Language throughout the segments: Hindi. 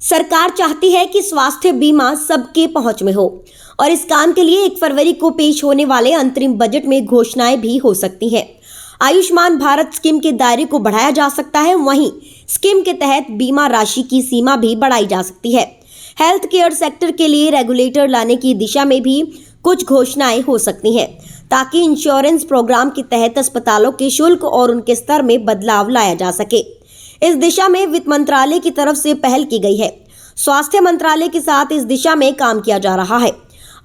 सरकार चाहती है कि स्वास्थ्य बीमा सबके पहुंच में हो और इस काम के लिए 1 फरवरी को पेश होने वाले अंतरिम बजट में घोषणाएं भी हो सकती हैं। आयुष्मान भारत स्कीम के दायरे को बढ़ाया जा सकता है, वहीं स्कीम के तहत बीमा राशि की सीमा भी बढ़ाई जा सकती है। हेल्थ केयर सेक्टर के लिए रेगुलेटर लाने की दिशा में भी कुछ घोषणाएं हो सकती हैं, ताकि इंश्योरेंस प्रोग्राम के तहत अस्पतालों के शुल्क और उनके स्तर में बदलाव लाया जा सके। इस दिशा में वित्त मंत्रालय की तरफ से पहल की गई है। स्वास्थ्य मंत्रालय के साथ इस दिशा में काम किया जा रहा है।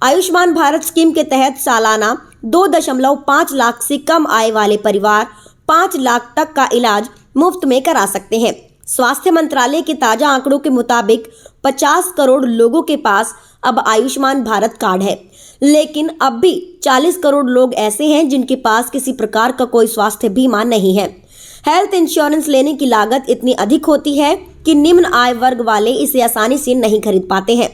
आयुष्मान भारत स्कीम के तहत सालाना 2.5 लाख से कम आय वाले परिवार 5 लाख तक का इलाज मुफ्त में करा सकते हैं। स्वास्थ्य मंत्रालय के ताजा आंकड़ों के मुताबिक 50 करोड़ लोगों के पास अब आयुष्मान भारत कार्ड है, लेकिन अब भी 40 करोड़ लोग ऐसे हैं जिनके पास किसी प्रकार का कोई स्वास्थ्य बीमा नहीं है। हेल्थ इंश्योरेंस लेने की लागत इतनी अधिक होती है कि निम्न आय वर्ग वाले इसे आसानी से नहीं खरीद पाते हैं।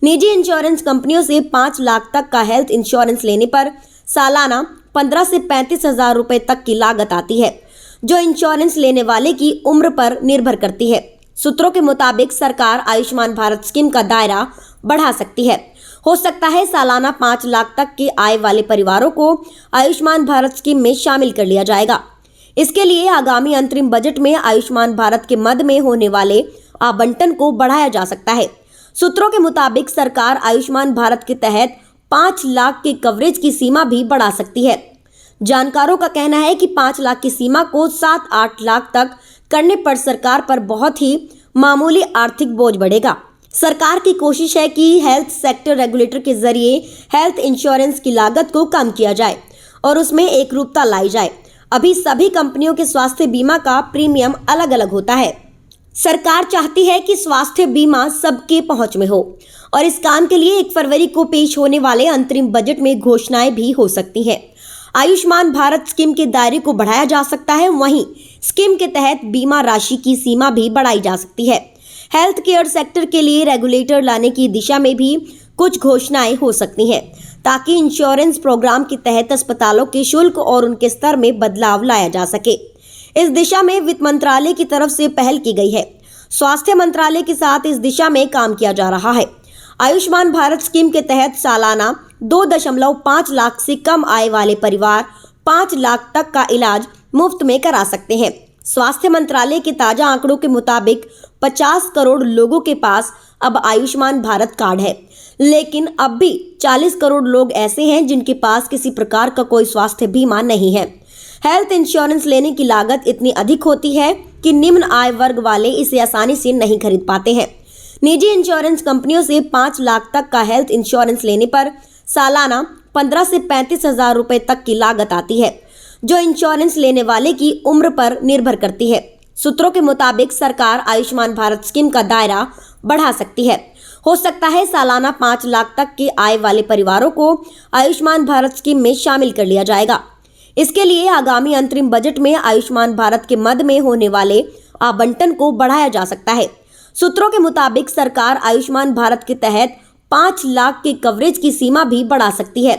निजी इंश्योरेंस कंपनियों से 5 लाख तक का हेल्थ इंश्योरेंस लेने पर सालाना 15 से 35 हजार रुपए तक की लागत आती है, जो इंश्योरेंस लेने वाले की उम्र पर निर्भर करती है। सूत्रों के मुताबिक सरकार आयुष्मान भारत स्कीम का दायरा बढ़ा सकती है। हो सकता है सालाना 5 लाख तक के आय वाले परिवारों को आयुष्मान भारत स्कीम में शामिल कर लिया जाएगा। इसके लिए आगामी अंतरिम बजट में आयुष्मान भारत के मद में होने वाले आवंटन को बढ़ाया जा सकता है। सूत्रों के मुताबिक सरकार आयुष्मान भारत के तहत 5 लाख के कवरेज की सीमा भी बढ़ा सकती है। जानकारों का कहना है कि 5 लाख की सीमा को 7-8 लाख तक करने पर सरकार पर बहुत ही मामूली आर्थिक बोझ बढ़ेगा। सरकार की कोशिश है कि हेल्थ सेक्टर रेगुलेटर के जरिए हेल्थ इंश्योरेंस की लागत को कम किया जाए और उसमें एकरूपता लाई जाए। अभी सभी कंपनियों के स्वास्थ्य बीमा का प्रीमियम अलग अलग होता है। सरकार चाहती है कि स्वास्थ्य बीमा सबके पहुंच में हो और इस काम के लिए 1 फरवरी को पेश होने वाले अंतरिम बजट में घोषणाएं भी हो सकती हैं। आयुष्मान भारत स्कीम के दायरे को बढ़ाया जा सकता है, वहीं स्कीम के तहत बीमा राशि की सीमा भी बढ़ाई जा सकती है। हेल्थ केयर सेक्टर के लिए रेगुलेटर लाने की दिशा में भी कुछ घोषणाएं हो सकती हैं, ताकि इंश्योरेंस प्रोग्राम के तहत अस्पतालों के शुल्क और उनके स्तर में बदलाव लाया जा सके। इस दिशा में वित्त मंत्रालय की तरफ से पहल की गई है। स्वास्थ्य मंत्रालय के साथ इस दिशा में काम किया जा रहा है। आयुष्मान भारत स्कीम के तहत सालाना 2.5 लाख से कम आय वाले परिवार 5 लाख तक का इलाज मुफ्त में करा सकते हैं। स्वास्थ्य मंत्रालय के ताजा आंकड़ों के मुताबिक 50 करोड़ लोगों के पास अब आयुष्मान भारत कार्ड है, लेकिन अब भी 40 करोड़ लोग ऐसे हैं जिनके पास किसी प्रकार का कोई स्वास्थ्य बीमा नहीं है। हेल्थ इंश्योरेंस लेने की लागत इतनी अधिक होती है कि निम्न आय वर्ग वाले इसे आसानी से नहीं खरीद पाते हैं। निजी इंश्योरेंस कंपनियों से 5 लाख तक का हेल्थ इंश्योरेंस लेने पर सालाना 15 से 35 हजार रुपए तक की लागत आती है, जो इंश्योरेंस लेने वाले की उम्र पर निर्भर करती है। सूत्रों के मुताबिक सरकार आयुष्मान भारत स्कीम का दायरा बढ़ा सकती है। हो सकता है सालाना 5 लाख तक के आय वाले परिवारों को आयुष्मान भारत स्कीम में शामिल कर लिया जाएगा। इसके लिए आगामी अंतरिम बजट में आयुष्मान भारत के मद में होने वाले आवंटन को बढ़ाया जा सकता है। सूत्रों के मुताबिक सरकार आयुष्मान भारत के तहत 5 लाख के कवरेज की सीमा भी बढ़ा सकती है।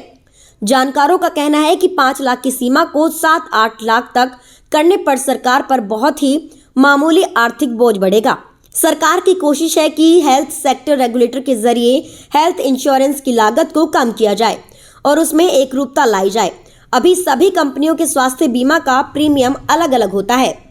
जानकारों का कहना है कि 5 लाख की सीमा को 7-8 लाख तक करने पर सरकार पर बहुत ही मामूली आर्थिक बोझ बढ़ेगा। सरकार की कोशिश है कि हेल्थ सेक्टर रेगुलेटर के जरिए हेल्थ इंश्योरेंस की लागत को कम किया जाए और उसमें एकरूपता लाई जाए। अभी सभी कंपनियों के स्वास्थ्य बीमा का प्रीमियम अलग अलग होता है।